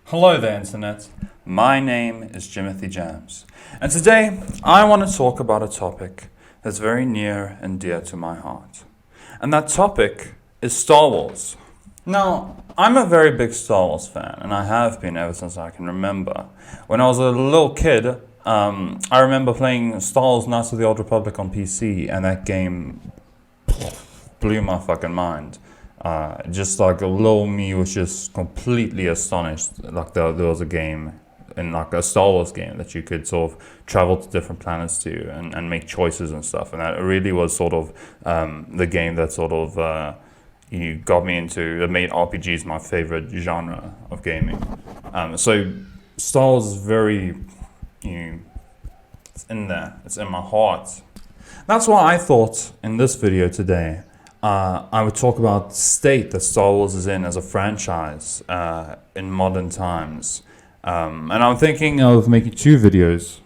Hello there, Internet. My name is Jimothy Jams, and today I want to talk about a topic that's very near and dear to my heart. And that topic is Star Wars. Now, I'm a very big Star Wars fan, and I have been ever since I can remember. When I was a little kid, I remember playing Star Wars Knights of the Old Republic on PC, and that game blew my fucking mind. Just like a little me was just completely astonished. Like there was a game in like a Star Wars game that you could sort of travel to different planets to and make choices and stuff. And that really was sort of the game that sort of got me into, that made RPGs my favorite genre of gaming. So Star Wars is very, it's in there. It's in my heart. That's why I thought in this video today, I would talk about the state that Star Wars is in as a franchise in modern times. And I'm thinking of making two videos.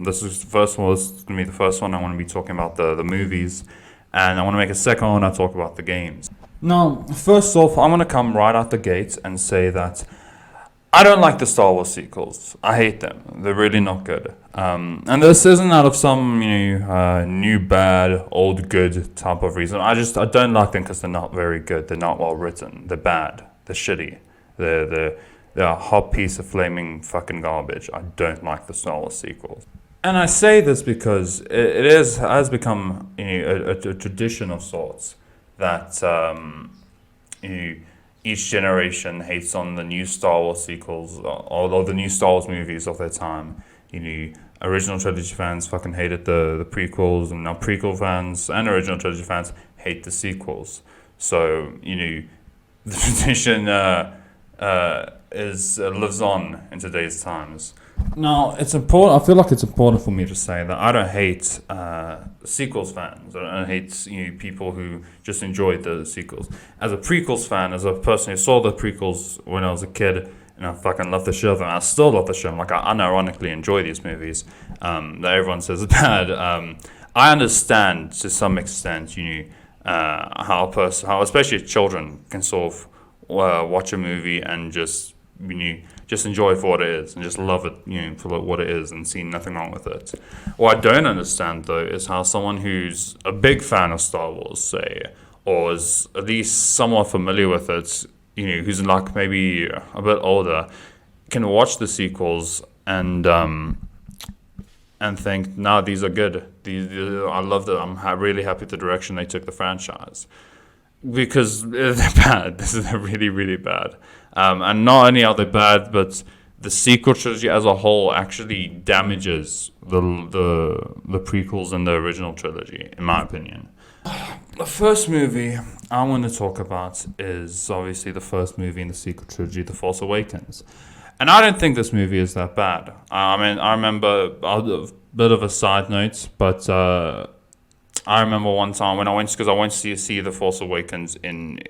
This is the first one. This is going to be the first one. I want to be talking about the movies. And I want to make a second one. I talk about the games. Now, first off, I'm going to come right out the gate and say that I don't like the Star Wars sequels. I hate them. They're really not good. And this isn't out of some new bad, old good type of reason. I don't like them because they're not very good. They're not well written. They're bad. They're shitty. They're a hot piece of flaming fucking garbage. I don't like the Star Wars sequels. And I say this because it has become a tradition of sorts that each generation hates on the new Star Wars sequels or the new Star Wars movies of their time. Original trilogy fans fucking hated the prequels, and now prequel fans and original trilogy fans hate the sequels. So the tradition lives on in today's times. Now, it's important. I feel like it's important for me to say that I don't hate sequels fans. I don't hate people who just enjoyed the sequels. As a prequels fan, as a person who saw the prequels when I was a kid, and I fucking love the show, and I still love the show. Like, I unironically enjoy these movies that everyone says is bad. I understand to some extent, how especially children can sort of watch a movie and just enjoy it for what it is and just love it, for what it is and see nothing wrong with it. What I don't understand though is how someone who's a big fan of Star Wars, say, or is at least somewhat familiar with it, who's like maybe a bit older, can watch the sequels and think, no, these are good. I love them. I'm really happy with the direction they took the franchise. Because they're bad. They're really, really bad. And not only are they bad, but the sequel trilogy as a whole actually damages the prequels and the original trilogy, in my opinion. The first movie I want to talk about is obviously the first movie in the sequel trilogy, The Force Awakens. And I don't think this movie is that bad. I remember a bit of a side note, but I remember one time when I went to see The Force Awakens in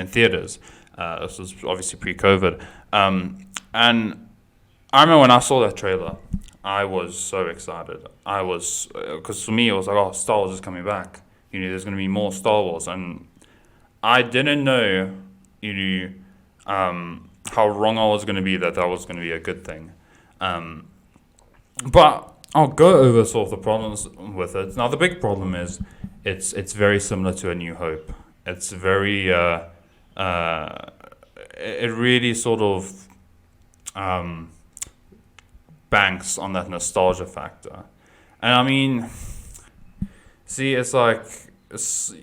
theaters. This was obviously pre-COVID, and I remember when I saw that trailer, I was so excited. Because for me it was like, oh, Star Wars is coming back. There's going to be more Star Wars, and I didn't know, how wrong I was going to be that was going to be a good thing. But I'll go over sort of the problems with it. Now, the big problem is it's very similar to A New Hope. It's very it really sort of banks on that nostalgia factor. And I mean, see, it's like it's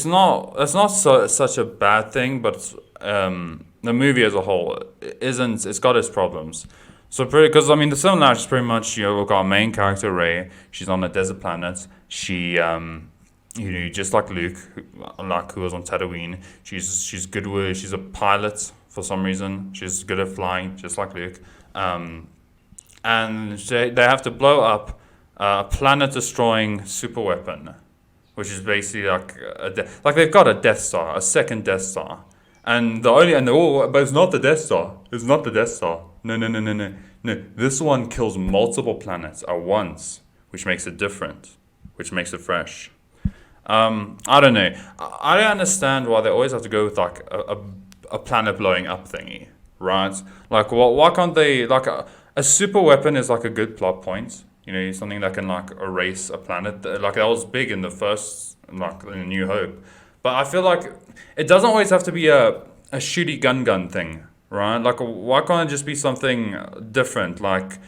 not such a bad thing, but the movie as a whole isn't. It's got its problems. So because the similarity is pretty much, we've got our main character Rey. She's on a desert planet. She just like Luke, who was on Tatooine. She's good with. She's a pilot for some reason. She's good at flying, just like Luke. And they have to blow up a planet-destroying super weapon, which is basically like they've got a Death Star, a second Death Star, but it's not the Death Star. It's not the Death Star. No. This one kills multiple planets at once, which makes it different, which makes it fresh. I don't know. I don't understand why they always have to go with like a planet blowing up thingy, right? Like, why can't they, like, a super weapon is like a good plot point. You know, something that can like erase a planet. Like that was big in the first, like in New Hope. But I feel like it doesn't always have to be a shooty gun thing, right? Like, why can't it just be something different? Like,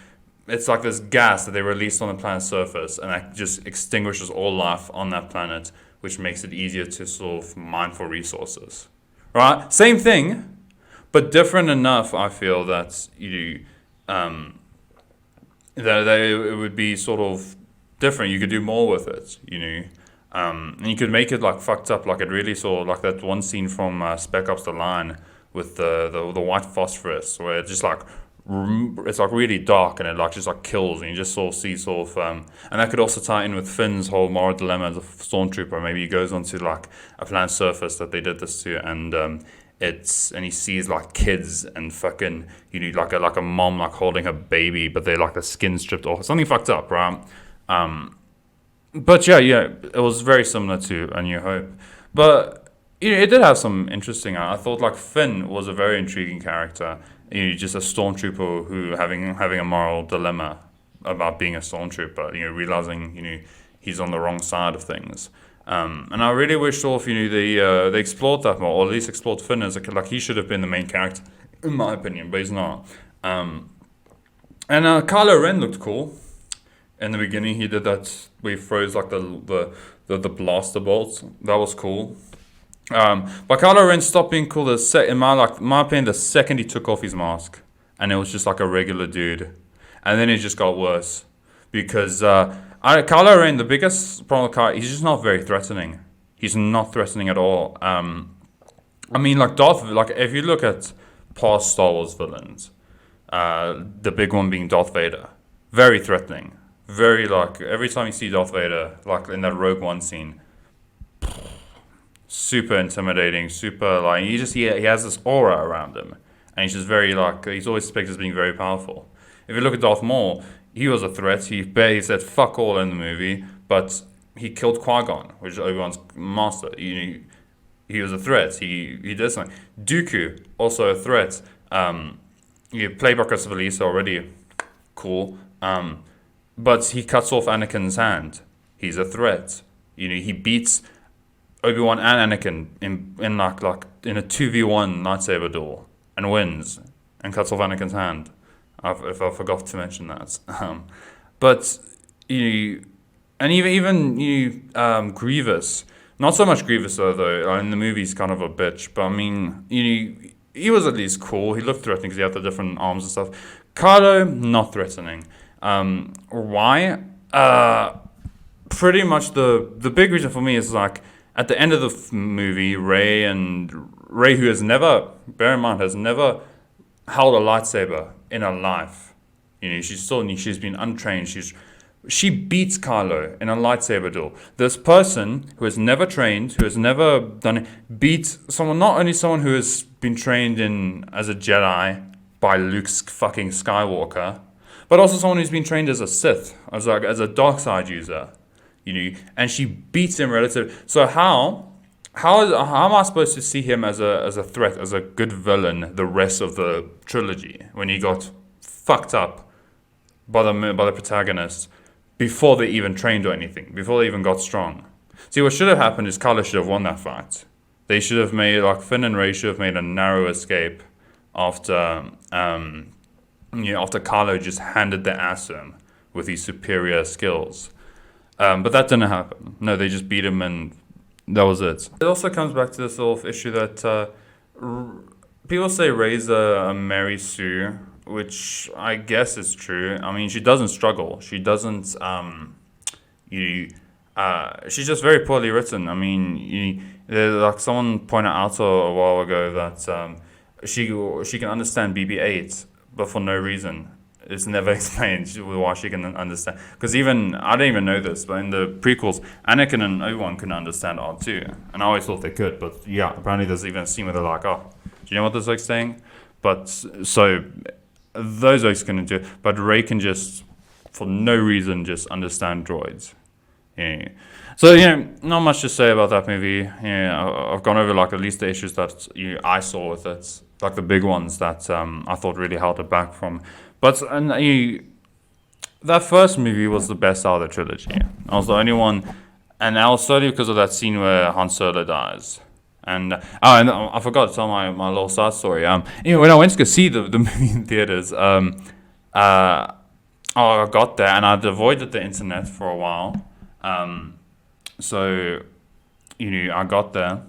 it's like this gas that they release on the planet's surface, and that just extinguishes all life on that planet, which makes it easier to sort of mine for resources, right? Same thing, but different enough. I feel that that it would be sort of different. You could do more with it, and you could make it like fucked up, like it really saw like that one scene from Spec Ops: The Line with the white phosphorus, where it just like it's like really dark and it like just like kills, and you just sort of see sort of and that could also tie in with Finn's whole moral dilemma as a stormtrooper. Maybe he goes onto like a planet surface that they did this to, and he sees like kids and fucking like a mom like holding her baby, but they're like the skin stripped off, something fucked up, right? But yeah, it was very similar to A New Hope, but it did have some interesting. I thought like Finn was a very intriguing character. Just a stormtrooper who having a moral dilemma about being a stormtrooper. Realizing he's on the wrong side of things. And I really wish sort of they explored that more, or at least explored Finn as like he should have been the main character, in my opinion, but he's not. And Kylo Ren looked cool. In the beginning, he did that where he froze like the blaster bolts. That was cool. But Kylo Ren stopped being cool in my opinion, the second he took off his mask, and it was just like a regular dude, and then it just got worse because Kylo Ren, the biggest problem with Kylo, he's just not very threatening. He's not threatening at all. I mean, like if you look at past Star Wars villains, the big one being Darth Vader, very threatening. Very like every time you see Darth Vader, like in that Rogue One scene, super intimidating, super like he has this aura around him, and he's just very like he's always depicted as being very powerful. If you look at Darth Maul, he was a threat. He said fuck all in the movie, but he killed Qui-Gon, which is Obi-Wan's master. He was a threat. He did something. Dooku, also a threat. Played by Christopher Lee, so already cool. But he cuts off Anakin's hand. He's a threat. He beats Obi-Wan and Anakin in like in a 2v1 lightsaber duel and wins and cuts off Anakin's hand. If I forgot to mention that. But and even Grievous, not so much Grievous though. In the movie he's kind of a bitch, but I mean he was at least cool. He looked threatening because he had the different arms and stuff. Kylo, not threatening. Why? Pretty much the big reason for me is like at the end of the movie, Rey, who has never, bear in mind, has never held a lightsaber in her life. She's been untrained. She beats Kylo in a lightsaber duel. This person who has never trained, who has never done it, beats someone, not only someone who has been trained as a Jedi by Luke fucking Skywalker, but also someone who's been trained as a Sith, as a dark side user, and she beats him relative. So how am I supposed to see him as a threat, as a good villain, the rest of the trilogy, when he got fucked up by the protagonist before they even trained or anything, before they even got strong? See, what should have happened is Kylo should have won that fight. They should have made, like Finn and Rey should have made a narrow escape after Kylo just handed their ass to him with his superior skills. But that didn't happen. No, they just beat him and that was it. It also comes back to this sort of issue that people say Rey's a Mary Sue, which I guess is true. I mean, she doesn't struggle. She doesn't, she's just very poorly written. I mean, like someone pointed out a while ago that she can understand BB-8, but for no reason. It's never explained why she can understand. Because even, I don't even know this, but in the prequels, Anakin and Obi-Wan couldn't understand R2. And I always thought they could, but yeah, apparently there's even a scene where they're like, oh, do you know what this oak's saying? But, so, those oaks can do it, but Rey can just, for no reason, just understand droids. Yeah. So not much to say about that movie. Yeah, I've gone over like at least the issues that I saw with it, like the big ones that I thought really held it back from. But that first movie was the best out of the trilogy. I was the only one, and that was solely because of that scene where Han Solo dies. And I forgot to tell my little side story. When I went to go see the movie in theaters, uh, I got there and I'd avoided the internet for a while. So I got there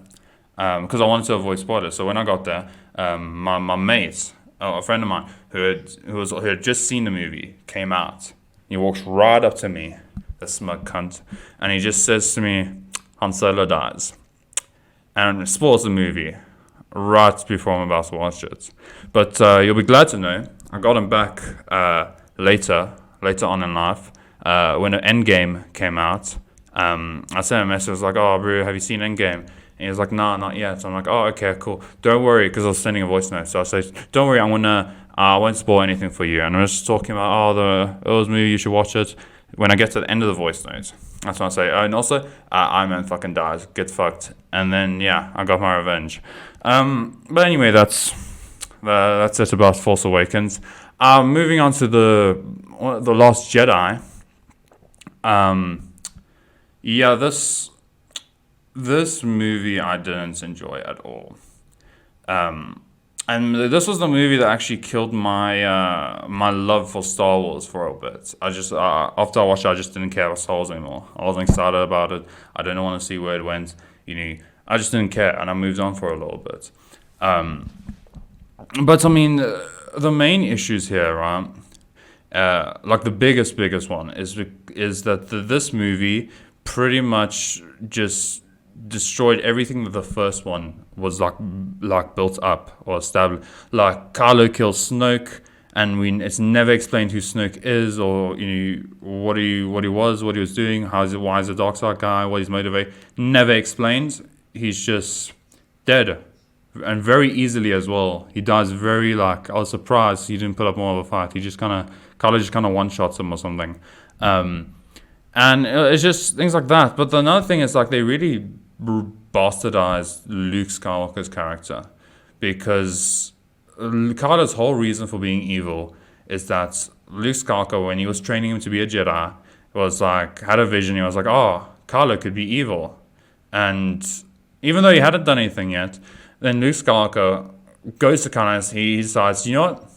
because I wanted to avoid spoilers. So when I got there, my mate, a friend of mine who had just seen the movie, came out. He walks right up to me, the smug cunt, and he just says to me, "Han Solo dies," and spoils the movie right before I'm about to watch it. But you'll be glad to know I got him back later on in life when Endgame came out. I sent him a message. I was like, "Oh, bro, have you seen Endgame?" And he was like, "Nah, not yet." So I'm like, "Oh, okay, cool. Don't worry," because I was sending a voice note. So I said, "Don't worry, I won't spoil anything for you." And I was just talking about, it was a movie, you should watch it. When I get to the end of the voice note, that's when I say, and also, Iron Man fucking dies, get fucked. And then, yeah, I got my revenge. But anyway, that's it about Force Awakens. Moving on to the Last Jedi. Yeah, this movie I didn't enjoy at all. And this was the movie that actually killed my love for Star Wars for a bit. I just after I watched it, I just didn't care about Star Wars anymore. I wasn't excited about it. I didn't want to see where it went. I just didn't care, and I moved on for a little bit. But I mean, the main issues here, right? Like the biggest one is that this movie pretty much just destroyed everything that the first one was like built up or established. Like Kylo kills Snoke, and it's never explained who Snoke is or what he was doing, why is a dark side guy, what he's motivated. Never explained. He's just dead, and very easily as well. He dies very I was surprised he didn't put up more of a fight. Kylo just kind of one shots him or something. And it's just things like that. But another thing is they really bastardized Luke Skywalker's character, because Kylo's whole reason for being evil is that Luke Skywalker, when he was training him to be a Jedi, was had a vision. He was like, "Oh, Kylo could be evil," and even though he hadn't done anything yet, then Luke Skywalker goes to Kylo. He decides, you know what?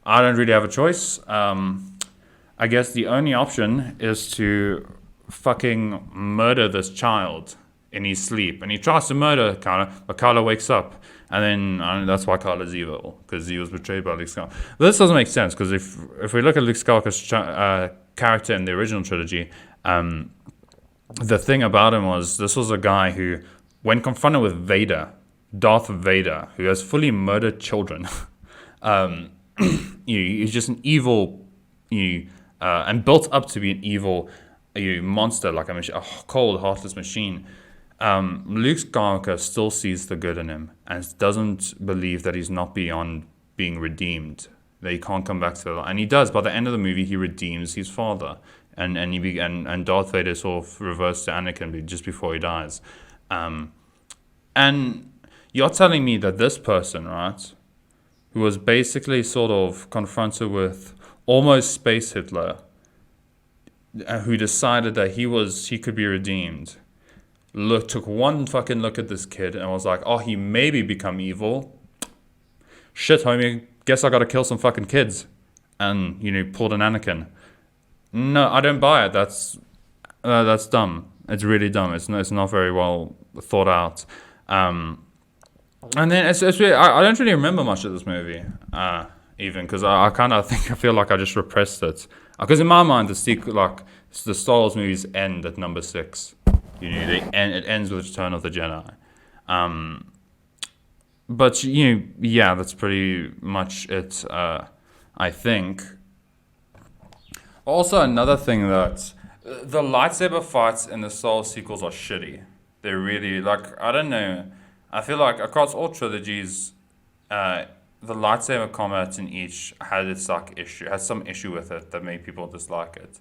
I don't really have a choice. I guess the only option is to fucking murder this child in his sleep. And he tries to murder Kylo, but Kylo wakes up. And then that's why Kylo's evil, because he was betrayed by Luke Skywalker. But this doesn't make sense, because if we look at Luke Skywalker's character in the original trilogy, the thing about him was this was a guy who, when confronted with Darth Vader, who has fully murdered children, he's just an evil, and built up to be an evil monster, like a cold, heartless machine. Luke Skywalker still sees the good in him and doesn't believe that he's not beyond being redeemed, that he can't come back to the light. And he does. By the end of the movie, he redeems his father, and Darth Vader sort of reverts to Anakin just before he dies. And you're telling me that this person, right, who was basically sort of confronted with almost space Hitler, who decided that he could be redeemed, took one fucking look at this kid and was like, "Oh, he maybe become evil. Shit, homie, guess I gotta kill some fucking kids," and pulled an Anakin. No, I don't buy it. That's dumb. It's really dumb. It's not very well thought out. And then it's really, I don't really remember much of this movie, even, because I feel like I just repressed it. Because in my mind, the Star Wars movies end at number 6. It ends with Return of the Jedi. But yeah, that's pretty much it. I think. Also, another thing that the lightsaber fights in the Star Wars sequels are shitty. They're really I don't know. I feel like across all trilogies, the lightsaber combat in each had some issue with it that made people dislike it.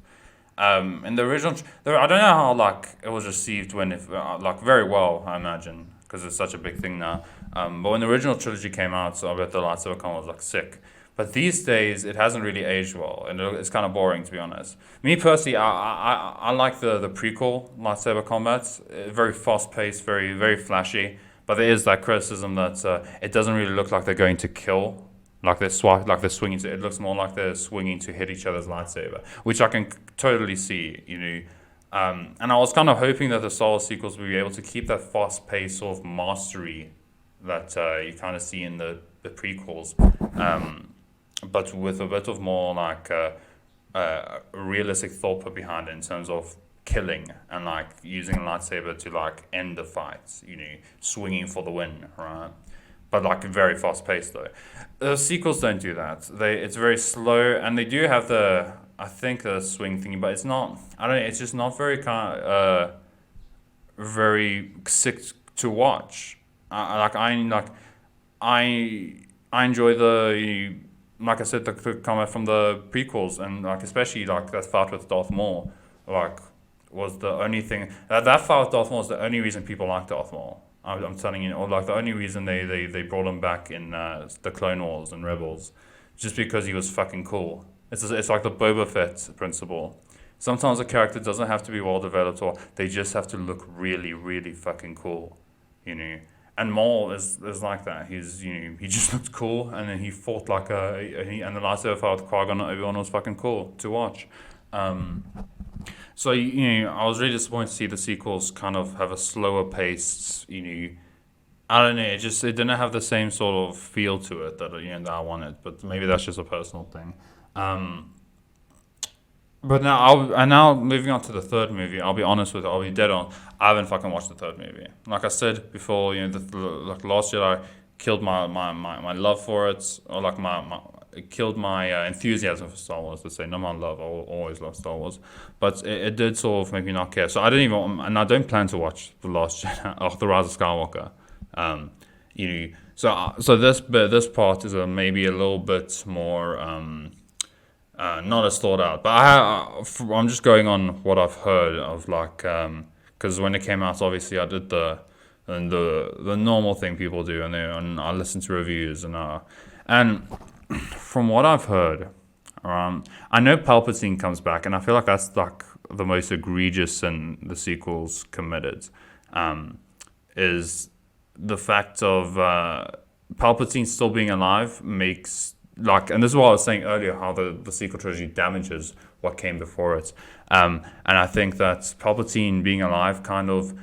In the original, I don't know how like it was received when if like very well, I imagine, because it's such a big thing now. But when the original trilogy came out, so I bet the lightsaber combat was like sick. But these days, it hasn't really aged well, and it's kind of boring to be honest. Me personally, I like the prequel lightsaber combats. Very fast paced, very flashy. But there is that criticism that it doesn't really look like they're going to kill, like they're like they're swinging to. It looks more like they're swinging to hit each other's lightsaber, which I can totally see. And I was kind of hoping that the Star Wars sequels would be able to keep that fast paced sort of mastery that you kind of see in the prequels. But with a bit of more like realistic thought put behind it in terms of killing and like using a lightsaber to like end the fights, swinging for the win, right? But like very fast paced though. The sequels don't do that. It's very slow, and they do have I think the swing thing, but it's not. I don't know. It's just not very sick to watch. I enjoy like I said, the combat from the prequels, and like especially like that fight with Darth Maul, like was the only thing that fight with Darth Maul is the only reason people like Darth Maul. I'm telling you, or like the only reason they brought him back in the Clone Wars and Rebels, just because he was fucking cool. It's like the Boba Fett principle. Sometimes a character doesn't have to be well developed, or they just have to look really, really fucking cool, And Maul is like that. He just looked cool, and then he fought like and the lightsaber fight with Qui-Gon and Obi-Wan was fucking cool to watch. So I was really disappointed to see the sequels kind of have a slower paced. I don't know. It didn't have the same sort of feel to it that that I wanted. But maybe that's just a personal thing. But now moving on to the third movie, I'll be honest with you, I'll be dead on. I haven't fucking watched the third movie. Like I said before, like Last Jedi killed my love for it, or like it killed my enthusiasm for Star Wars. To say, not my love, I always love Star Wars, but it did sort of make me not care. So I don't plan to watch the Last Jedi or the Rise of Skywalker. So this part is maybe a little bit more. Not as thought out, but I'm just going on what I've heard of like, because when it came out, obviously I did the normal thing people do, and I listened to reviews and from what I've heard, I know Palpatine comes back, and I feel like that's like the most egregious sin the sequels committed, is the fact of Palpatine still being alive makes. Like, and this is what I was saying earlier, how the sequel trilogy damages what came before it. And I think that Palpatine being alive kind of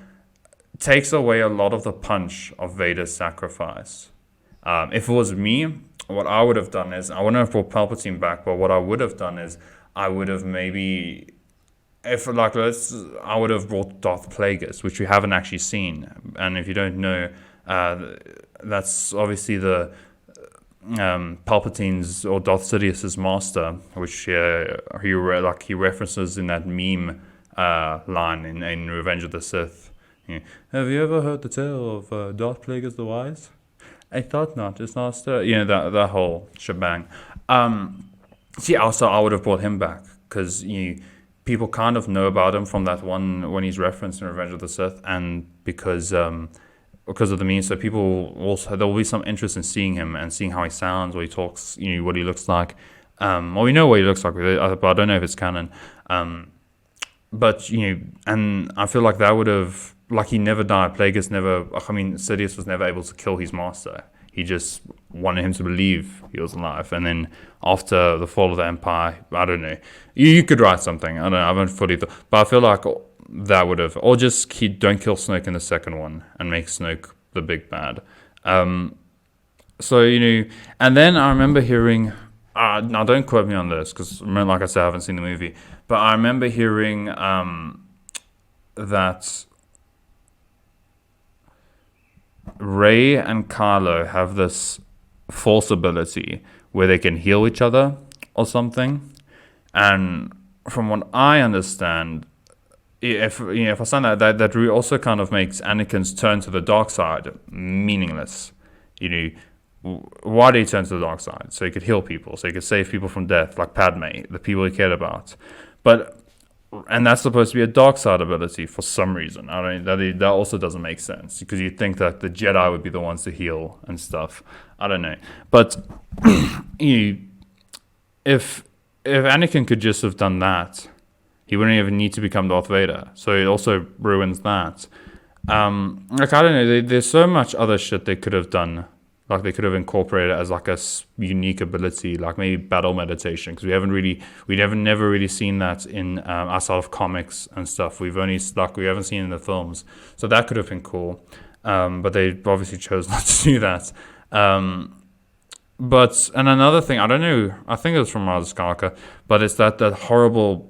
takes away a lot of the punch of Vader's sacrifice. If it was me, what I would have done is, I wouldn't have brought Palpatine back, but what I would have done is, I would have maybe, I would have brought Darth Plagueis, which we haven't actually seen. And if you don't know, that's obviously the Palpatine's or Darth Sidious's master, which he references in that meme line in Revenge of the Sith. Have you ever heard the tale of Darth Plagueis the Wise? I thought not. It's not that whole shebang. Also I would have brought him back because people kind of know about him from that one when he's referenced in Revenge of the Sith, and because of the memes, so people also there will be some interest in seeing him and seeing how he sounds, what he talks, what he looks like. Well, we know what he looks like, but I don't know if it's canon. But and I feel like that would have, like, he never died. Plagueis never. I mean, Sidious was never able to kill his master. He just wanted him to believe he was alive. And then after the fall of the Empire, I don't know. You could write something. I don't know. I haven't fully thought, but I feel like that would have, or just don't kill Snoke in the second one and make Snoke the big bad. So and then I remember hearing, now don't quote me on this because, like I said, I haven't seen the movie, but I remember hearing that Rey and Kylo have this Force ability where they can heal each other or something, and from what I understand, if I say that also kind of makes Anakin's turn to the dark side meaningless. Why did he turn to the dark side? So he could heal people, so he could save people from death, like Padme, the people he cared about. But and that's supposed to be a dark side ability for some reason. I don't that also doesn't make sense because you'd think that the Jedi would be the ones to heal and stuff. I don't know, but you, if Anakin could just have done that, he wouldn't even need to become Darth Vader. So it also ruins that. Like I don't know, there's so much other shit they could have done. Like they could have incorporated it as like a unique ability, like maybe battle meditation, because we never really seen that in outside of comics and stuff. We haven't seen it in the films, so that could have been cool. But they obviously chose not to do that. But and another thing, I don't know, I think it was from Rise of Skywalker, but it's that horrible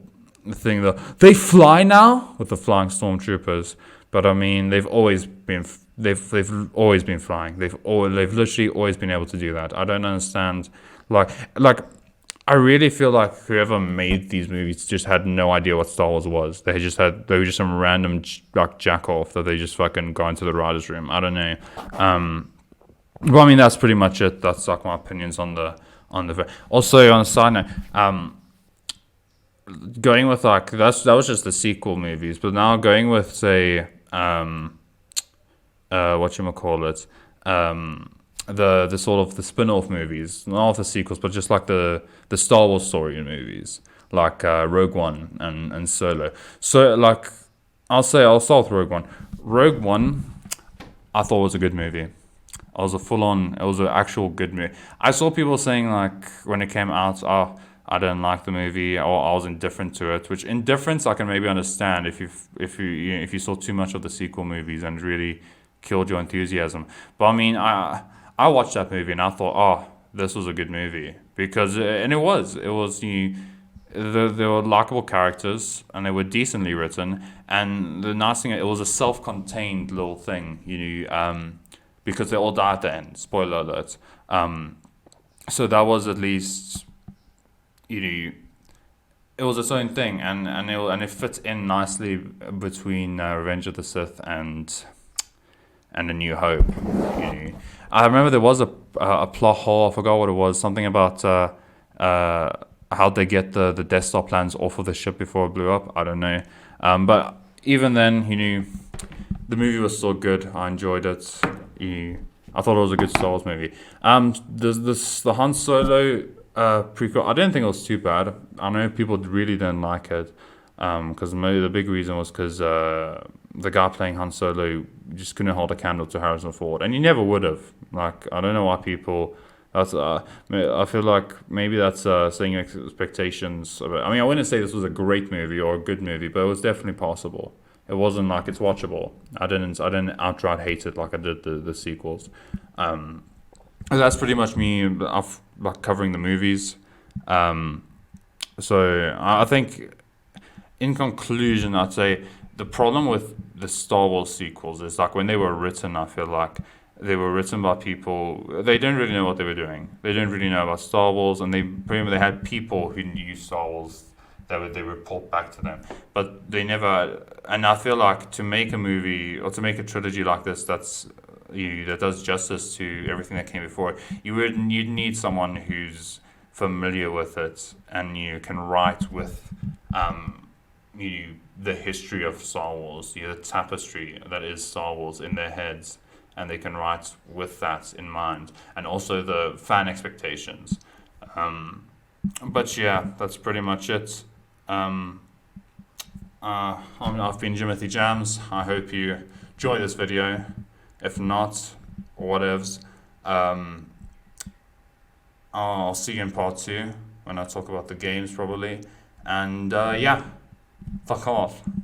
thing that they fly now with the flying stormtroopers. But I mean, they've always been flying. They've literally always been able to do that. I don't understand. Like I really feel like whoever made these movies just had no idea what Star Wars was. They were just some random like jack off that they just fucking got into the writers' room. I don't know. Well, I mean, that's pretty much it. That's like my opinions on the. Also, on a side note, going with like that was just the sequel movies, but now going with say whatchamacallit, the sort of the spin-off movies, not the sequels, but just like the Star Wars story movies, like Rogue One and Solo. So like I'll start with Rogue One. Rogue One, I thought was a good movie. It was an actual good movie. I saw people saying like when it came out, I didn't like the movie, or I was indifferent to it. Which indifference I can maybe understand if you saw too much of the sequel movies and really killed your enthusiasm. But I mean, I watched that movie and I thought, oh, this was a good movie because and it was there were likable characters and they were decently written. And the nice thing, it was a self-contained little thing, because they all die at the end. Spoiler alert. So that was at least. It was its own thing, and it fits in nicely between Revenge of the Sith and A New Hope. I remember there was a plot hole. I forgot what it was. Something about how they get the Death Star plans off of the ship before it blew up. I don't know. But even then, the movie was still good. I enjoyed it. I thought it was a good Star Wars movie. The Han Solo. Prequel. I didn't think it was too bad. I know people really didn't like it because the big reason was because the guy playing Han Solo just couldn't hold a candle to Harrison Ford, and he never would have. Like I don't know why people. I feel like maybe that's setting expectations. I mean, I wouldn't say this was a great movie or a good movie, but it was definitely possible. It wasn't like it's watchable. I didn't outright hate it like I did the sequels. That's pretty much me like covering the movies. So I think, in conclusion, I'd say the problem with the Star Wars sequels is like when they were written, I feel like they were written by people, they didn't really know what they were doing. They didn't really know about Star Wars, and they had people who knew Star Wars that they report back to them, but they never. And I feel like to make a movie or to make a trilogy like this, that does justice to everything that came before it, you'd need someone who's familiar with it and you can write with the history of Star Wars, the tapestry that is Star Wars in their heads, and they can write with that in mind, and also the fan expectations. But yeah, that's pretty much it. I've been Jimothy Jams. I hope you enjoy this video. If not, whatevs. I'll see you in part 2 when I talk about the games probably. And yeah, fuck off.